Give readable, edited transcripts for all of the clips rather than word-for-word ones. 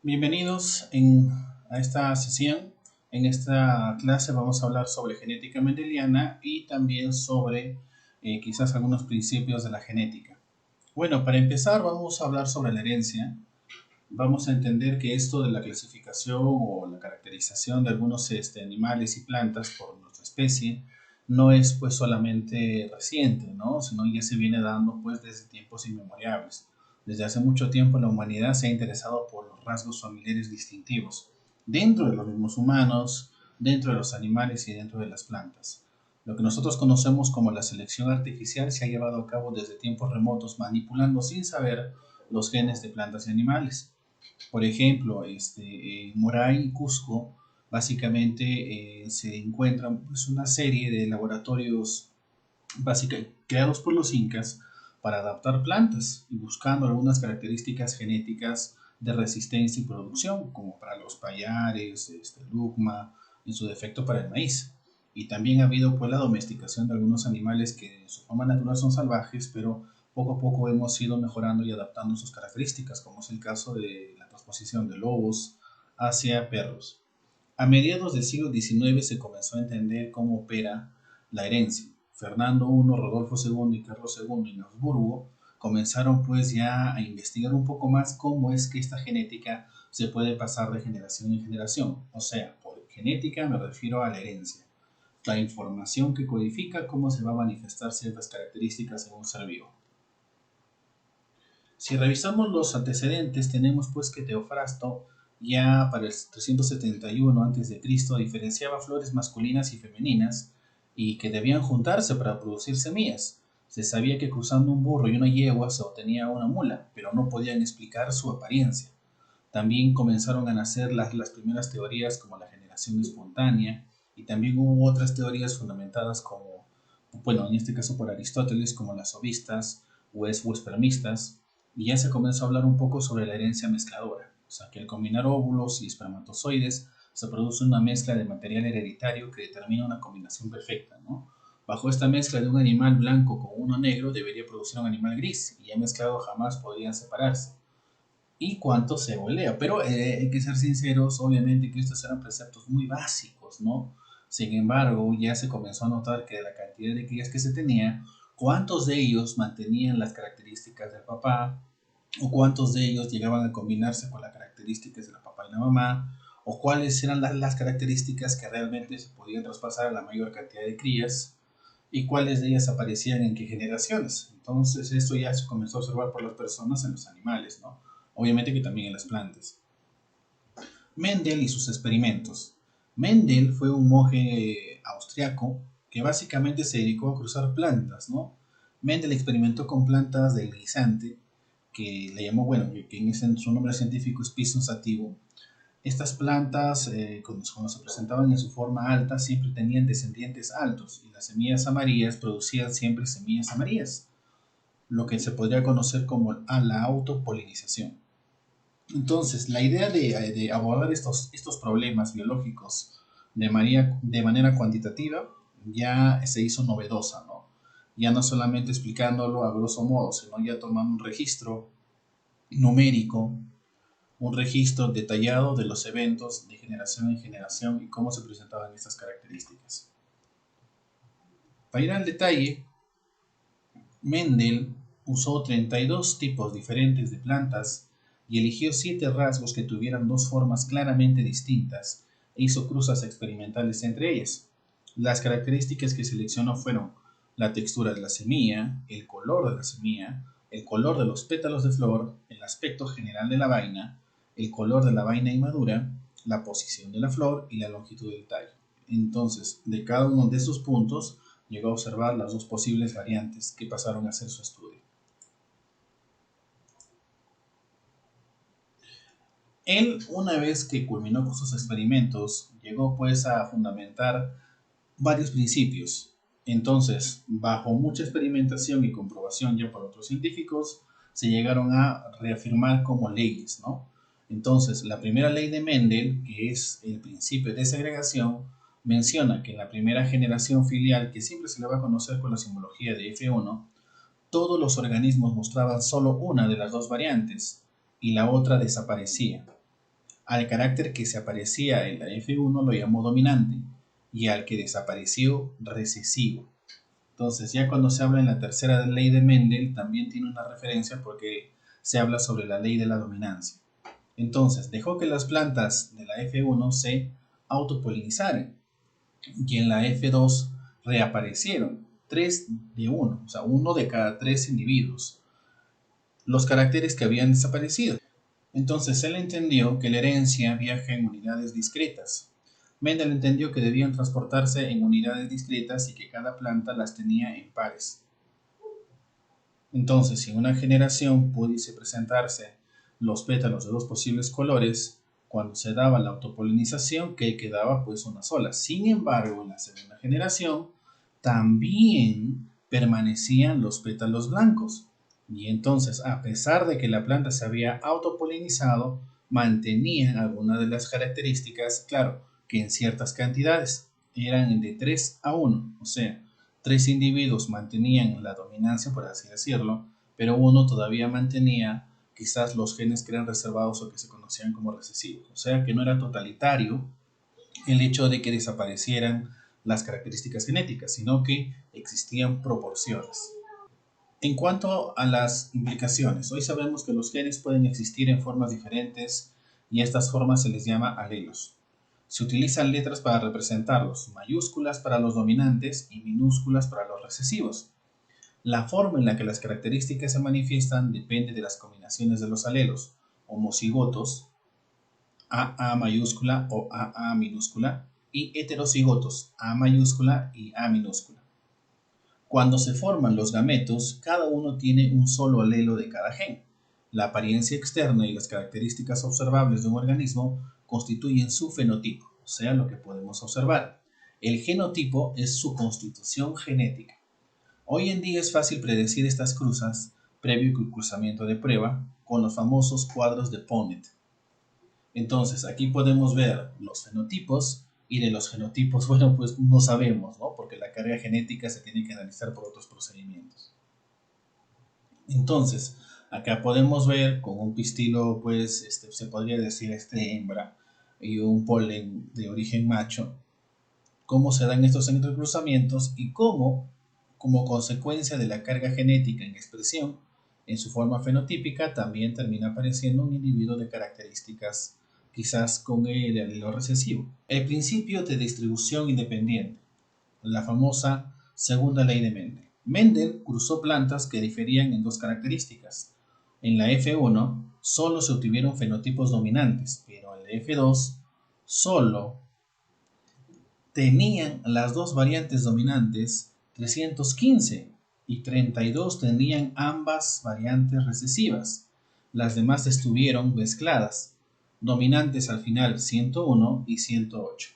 Bienvenidos a esta sesión. En esta clase vamos a hablar sobre genética mendeliana y también sobre quizás algunos principios de la genética. Bueno, para empezar vamos a hablar sobre la herencia. Vamos a entender que esto de la clasificación o la caracterización de algunos animales y plantas por nuestra especie no es pues solamente reciente, ¿no? Sino ya se viene dando pues desde tiempos inmemoriales. Desde hace mucho tiempo la humanidad se ha interesado por los rasgos familiares distintivos dentro de los mismos humanos, dentro de los animales y dentro de las plantas. Lo que nosotros conocemos como la selección artificial se ha llevado a cabo desde tiempos remotos manipulando sin saber los genes de plantas y animales. Por ejemplo, en Moray y Cusco, básicamente se encuentran pues, una serie de laboratorios creados por los incas para adaptar plantas y buscando algunas características genéticas de resistencia y producción, como para los payares, lucma, en su defecto para el maíz. Y también ha habido pues la domesticación de algunos animales que en su forma natural son salvajes, pero poco a poco hemos ido mejorando y adaptando sus características, como es el caso de la transposición de lobos hacia perros. A mediados del siglo XIX se comenzó a entender cómo opera la herencia. Fernando I, Rodolfo II y Carlos II en Habsburgo comenzaron pues ya a investigar un poco más cómo es que esta genética se puede pasar de generación en generación. O sea, por genética me refiero a la herencia, la información que codifica cómo se va a manifestar ciertas características en un ser vivo. Si revisamos los antecedentes, tenemos pues que Teofrasto ya para el 371 a.C. diferenciaba flores masculinas y femeninas y que debían juntarse para producir semillas. Se sabía que cruzando un burro y una yegua se obtenía una mula, pero no podían explicar su apariencia. También comenzaron a nacer las primeras teorías como la generación espontánea y también hubo otras teorías fundamentadas como, bueno, en este caso por Aristóteles, como las ovistas o espermistas, y ya se comenzó a hablar un poco sobre la herencia mezcladora, o sea, que al combinar óvulos y espermatozoides se produce una mezcla de material hereditario que determina una combinación perfecta, ¿no? Bajo esta mezcla de un animal blanco con uno negro debería producir un animal gris, y ya mezclado jamás podrían separarse. ¿Y cuánto se volea? Pero hay que ser sinceros, obviamente que estos eran preceptos muy básicos, ¿no? Sin embargo, ya se comenzó a notar que de la cantidad de crías que se tenía, cuántos de ellos mantenían las características del papá, o cuántos de ellos llegaban a combinarse con las características de la papá y la mamá, o cuáles eran las características que realmente se podían traspasar a la mayor cantidad de crías, y cuáles de ellas aparecían en qué generaciones. Entonces esto ya se comenzó a observar por las personas en los animales, ¿no? Obviamente que también en las plantas. Mendel y sus experimentos. Mendel fue un monje austriaco que básicamente se dedicó a cruzar plantas, ¿no? Mendel experimentó con plantas del guisante, que le llamó, bueno, que en ese, su nombre científico es Pisum sativum. Estas plantas, cuando se presentaban en su forma alta, siempre tenían descendientes altos y las semillas amarillas producían siempre semillas amarillas, lo que se podría conocer como la autopolinización. Entonces, la idea de abordar estos problemas biológicos de manera cuantitativa ya se hizo novedosa, ¿no? Ya no solamente explicándolo a grosso modo, sino ya tomando un registro numérico, un registro detallado de los eventos de generación en generación y cómo se presentaban estas características. Para ir al detalle, Mendel usó 32 tipos diferentes de plantas y eligió 7 rasgos que tuvieran dos formas claramente distintas e hizo cruzas experimentales entre ellas. Las características que seleccionó fueron la textura de la semilla, el color de la semilla, el color de los pétalos de flor, el aspecto general de la vaina, el color de la vaina inmadura, la posición de la flor y la longitud del tallo. Entonces, de cada uno de estos puntos, llegó a observar las dos posibles variantes que pasaron a ser su estudio. Él, una vez que culminó con sus experimentos, llegó pues a fundamentar varios principios. Entonces, bajo mucha experimentación y comprobación ya por otros científicos, se llegaron a reafirmar como leyes, ¿no? Entonces, la primera ley de Mendel, que es el principio de segregación, menciona que en la primera generación filial, que siempre se le va a conocer con la simbología de F1, todos los organismos mostraban solo una de las dos variantes y la otra desaparecía. Al carácter que se aparecía en la F1 lo llamó dominante y al que desapareció recesivo. Entonces, ya cuando se habla en la tercera ley de Mendel, también tiene una referencia porque se habla sobre la ley de la dominancia. Entonces, dejó que las plantas de la F1 se autopolinizaran y en la F2 reaparecieron 3 de 1, o sea, uno de cada 3 individuos, los caracteres que habían desaparecido. Entonces él entendió que la herencia viaja en unidades discretas. Mendel entendió que debían transportarse en unidades discretas y que cada planta las tenía en pares. Entonces, si en una generación pudiese presentarse los pétalos de dos posibles colores, cuando se daba la autopolinización, que quedaba pues una sola. Sin embargo, en la segunda generación también permanecían los pétalos blancos. Y entonces, a pesar de que la planta se había autopolinizado, mantenían algunas de las características, claro, que en ciertas cantidades eran de 3 a 1, o sea, 3 individuos mantenían la dominancia, por así decirlo, pero uno todavía mantenía quizás los genes que eran reservados o que se conocían como recesivos. O sea que no era totalitario el hecho de que desaparecieran las características genéticas, sino que existían proporciones. En cuanto a las implicaciones, hoy sabemos que los genes pueden existir en formas diferentes y estas formas se les llama alelos. Se utilizan letras para representarlos, mayúsculas para los dominantes y minúsculas para los recesivos. La forma en la que las características se manifiestan depende de las combinaciones de los alelos, homocigotos, AA mayúscula o AA minúscula, y heterocigotos, A mayúscula y A minúscula. Cuando se forman los gametos, cada uno tiene un solo alelo de cada gen. La apariencia externa y las características observables de un organismo constituyen su fenotipo, o sea, lo que podemos observar. El genotipo es su constitución genética. Hoy en día es fácil predecir estas cruzas previo cruzamiento de prueba con los famosos cuadros de Punnett. Entonces, aquí podemos ver los fenotipos y de los genotipos, bueno, pues no sabemos, ¿no? Porque la carga genética se tiene que analizar por otros procedimientos. Entonces, acá podemos ver con un pistilo, pues, se podría decir hembra y un polen de origen macho, cómo se dan estos entrecruzamientos y cómo, como consecuencia de la carga genética en expresión, en su forma fenotípica, también termina apareciendo un individuo de características quizás con el alelo recesivo. El principio de distribución independiente, la famosa segunda ley de Mendel. Mendel cruzó plantas que diferían en dos características. En la F1 solo se obtuvieron fenotipos dominantes, pero en la F2 solo tenían las dos variantes dominantes 315 y 32 tenían ambas variantes recesivas. Las demás estuvieron mezcladas, dominantes al final 101 y 108.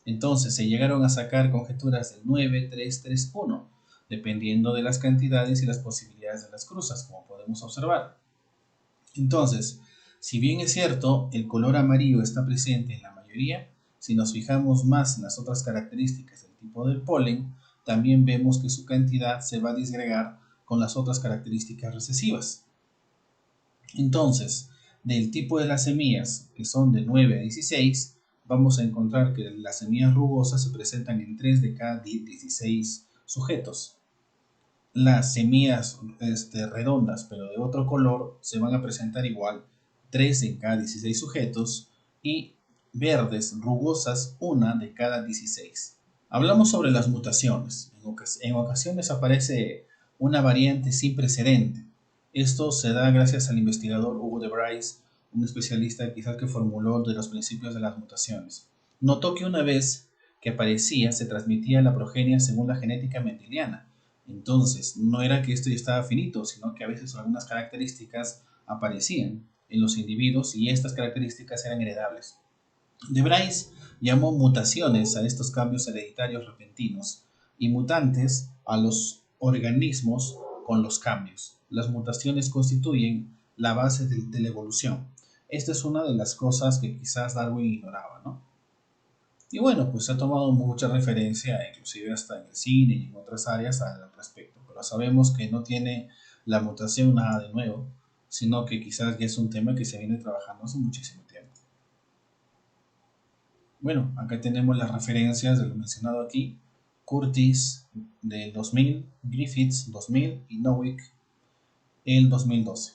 Entonces se llegaron a sacar conjeturas del 9, 3, 3, 1, dependiendo de las cantidades y las posibilidades de las cruzas, como podemos observar. Entonces, si bien es cierto, el color amarillo está presente en la mayoría, si nos fijamos más en las otras características del tipo del polen, también vemos que su cantidad se va a disgregar con las otras características recesivas. Entonces, del tipo de las semillas, que son de 9 a 16, vamos a encontrar que las semillas rugosas se presentan en 3 de cada 16 sujetos. Las semillas redondas, pero de otro color, se van a presentar igual 3 en cada 16 sujetos y verdes rugosas 1 de cada 16. Hablamos sobre las mutaciones. En ocasiones aparece una variante sin precedente. Esto se da gracias al investigador Hugo de Vries, un especialista quizás que formuló de los principios de las mutaciones. Notó que una vez que aparecía se transmitía la progenie según la genética mendeliana. Entonces, no era que esto ya estaba finito, sino que a veces algunas características aparecían en los individuos y estas características eran heredables. De Vries llamó mutaciones a estos cambios hereditarios repentinos y mutantes a los organismos con los cambios. Las mutaciones constituyen la base de la evolución. Esta es una de las cosas que quizás Darwin ignoraba, ¿no? Y bueno, pues se ha tomado mucha referencia, inclusive hasta en el cine y en otras áreas al respecto. Pero sabemos que no tiene la mutación nada de nuevo, sino que quizás ya es un tema que se viene trabajando hace muchísimo tiempo. Bueno, acá tenemos las referencias de lo mencionado aquí. Curtis del 2000, Griffiths 2000 y Nowick el 2012.